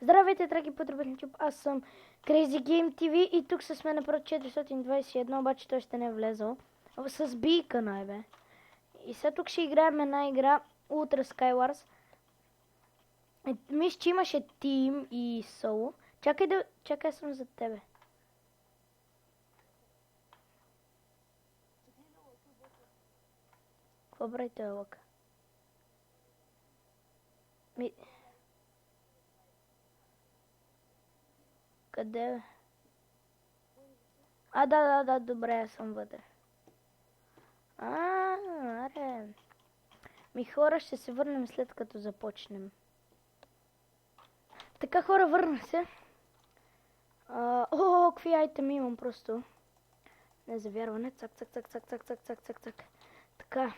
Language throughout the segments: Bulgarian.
Здравейте, драги потребители, аз съм Crazy Game TV и тук с мен напротив 421, обаче той ще не е влезъл. С бийка бе. И сега тук ще играем една игра Ultra Skywars. Мисля, че имаше Team и Solo. Чакай съм за тебе. Какво прави той лък? Къде бе? Да, добре, аз съм вътре. Аре. Хора, ще се върнем след като започнем. Така, хора, върнах се. Какви айтеми имам просто. Незавярване. Цак. Така.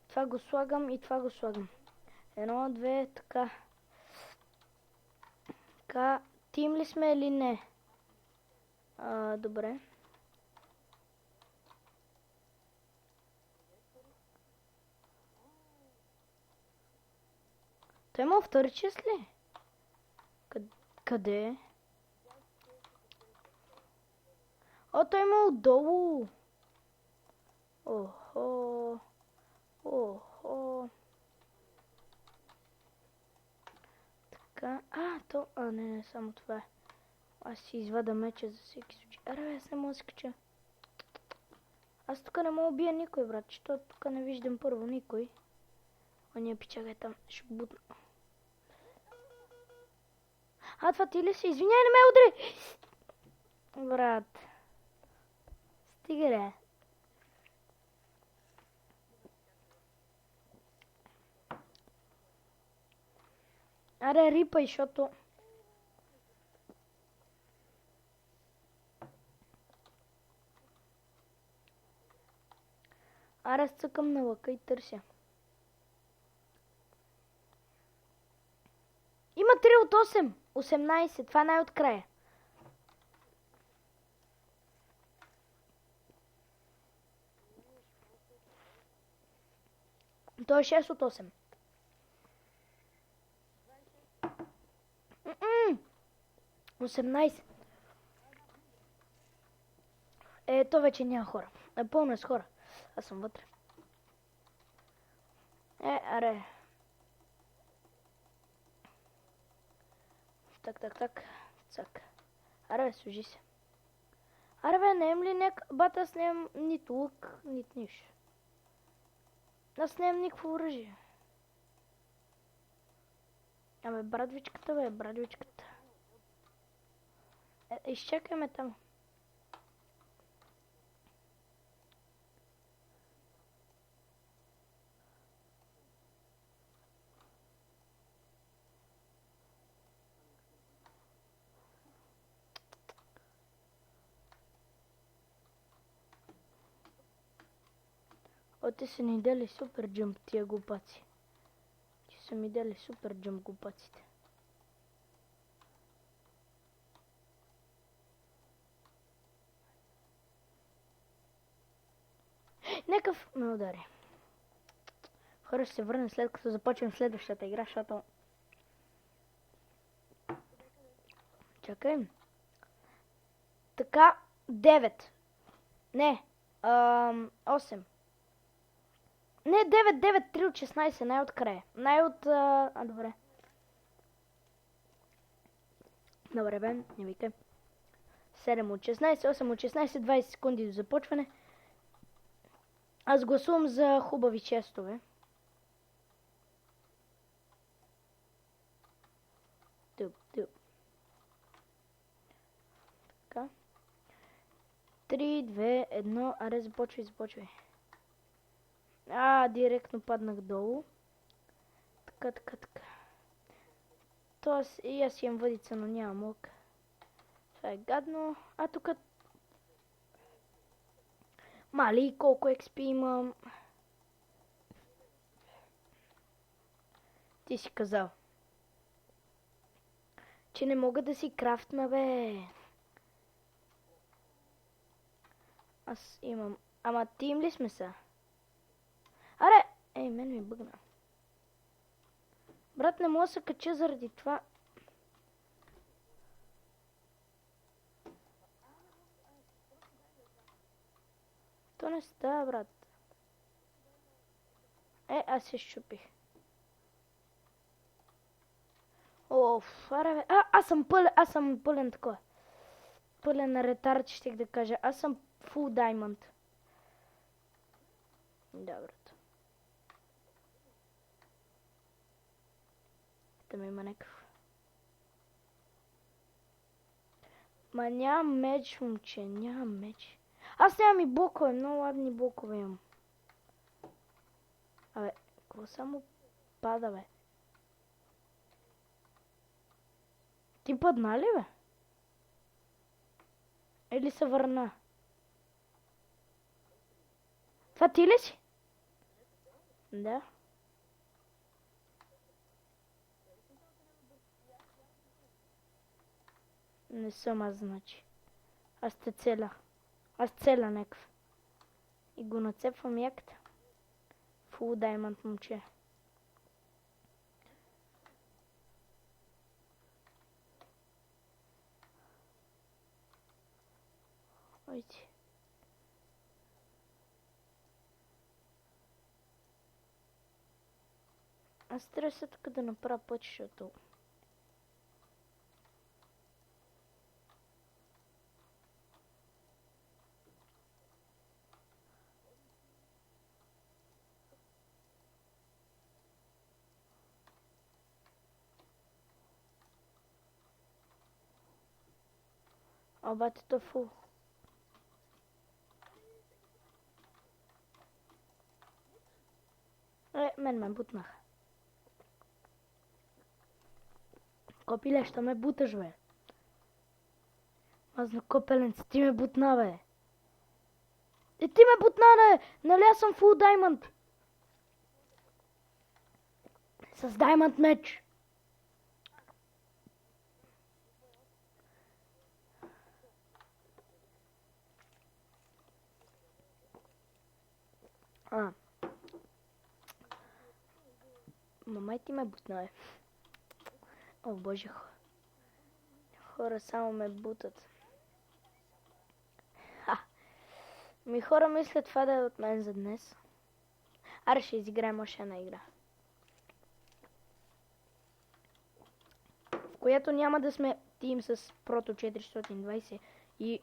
Това го слагам и това го слагам. 1, 2, така. Така. Тим ли сме или не? Добре. Той има втори чест ли? Къде? Той има отдолу. Охо. Така. Не, само това е. Аз си извада меча за всеки случай. Аре, аз не мога да се кача. Аз тук не мога да убия никой, брат, защото тук не виждам първо никой. Ония пичага там, ще бутна. Това ти ли си? Извиняй, не ме удри! Брат. Стига, ре. Аре, рипай, защото... Аре, цъкам на лъка и търся. Има 3 от 8. 18. Това най-от края. Той е 6 от 8. 18. То вече няма хора. Пълно е с хора. Аз съм вътре. Аре. Так. Цак. Аре, служи се. Аре, бе, не ли бата, аз нямам нито лук, нито нищо. Аз нямам никакво оръжие. Брадвичката. Изчакаме там. Те са ни дали супер джъмп тия глупаци. Глупаците. Некъв ме удари. Хора, ще се върнем след като започнем следващата игра, защото... Чакай. Така, 9. Не, 8. Не, 9, 3 от 16, най-от края. Добре. Добре, бе, не викай. 7 от 16, 8 от 16, 20 секунди до започване. Аз гласувам за хубави честове. Туп. Така. 3, 2, 1, аре, започвай. Директно паднах долу. Така. Тоест и аз имам въдица, но нямам лук. Това е гадно. Тук... Мали, колко XP имам. Ти си казал, че не мога да си крафтна, бе. Аз имам... Ама тим ли сме са? Аре! Мен ми бъгна. Брат, не мога да се кача заради това. То не става, брат. Аз се щупих. Оф, аре бе. Аз съм пълен такова. Пълен ретард, щех да кажа. Аз съм фул даймонд. Да, брат. Там има някакъв. Ма нямам меч, момче, нямам меч. Аз нямам и блокове, много ладни блокове имам. Абе, какво само пада, бе? Ти падна ли, бе? Или се върна? Това ти ли си? Да. Не съм аз, значи. Аз те целя. Аз целя някакъв. И го нацепвам яката. Фул даймонд, момче. Ойти. Аз трябва се тук да направя път, защото... Обаче то фул. Мен ме бутнаха. Копиле, що ме буташ, бе? Аз на копеленце, ти ме бутна, бе. Ти ме бутна, бе! Нали аз съм фул даймонд? С даймонд меч. Мамай ти ме бутна, бе. О, боже, хора само ме бутат. Ми хора мислят това да е от мен за днес. Аре ще изиграем още една игра. В която няма да сме тим с Прото 420 и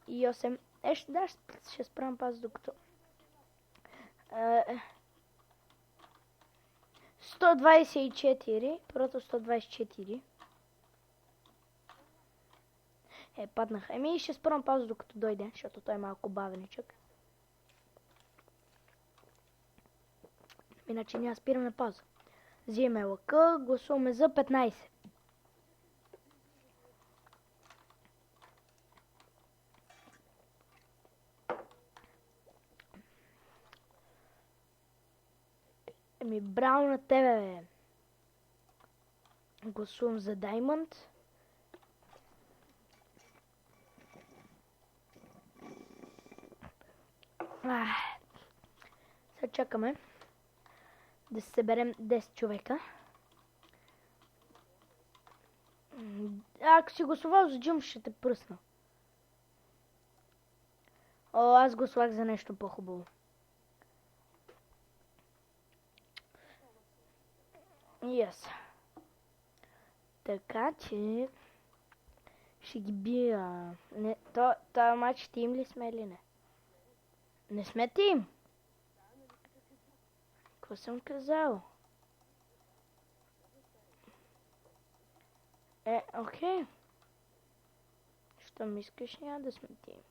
8. Ще справям пас докато... 124, Прото 124. Паднах. Ще спрам пауза докато дойде, защото той е малко бавеничък. Иначе няма спираме пауза. Взимаме лъка, гласуваме за 15. Браво на тебе, бе. Гласувам за Даймонд. Сега чакаме да се съберем 10 човека. Ако си гласувал за Джум, ще те пръсна. Аз гласувах за нещо по-хубаво. Yes. Така че... ще ги бия. Това матч тим ли сме или не? Не сме тим. Какво съм казал? Окей. Щом искаш, няма да сме тим.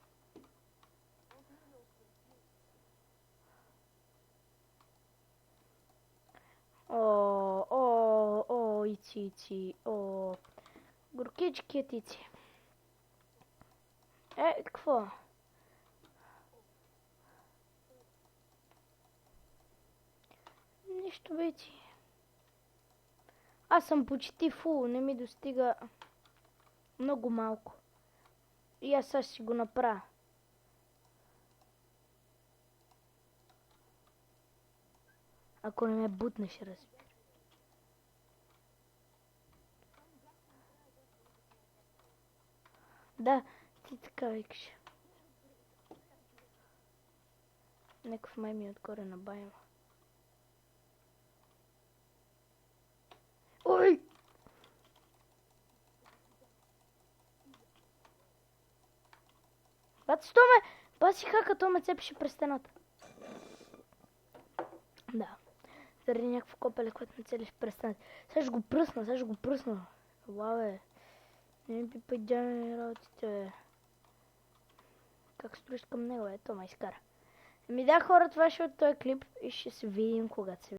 Ици. Горкички ици. Какво? Нищо вече. Аз съм почти фул, не ми достига много малко. И аз сега си го направя. Ако не ме бутнеш, разбира. Да, ти така викаш. Някакъв май ми отгоре на бая. Ой! Бати, сто ме! Баси хака, то ме цепеше през стената. Да. Заради някакво копеле, което ме целиш през стената. Сега ще го пръсна. Лаве. Не ми пипай дяне работите, бе. Как строиш към него, то ме изкара. Да, хора, това ще е от този клип и ще се видим когато се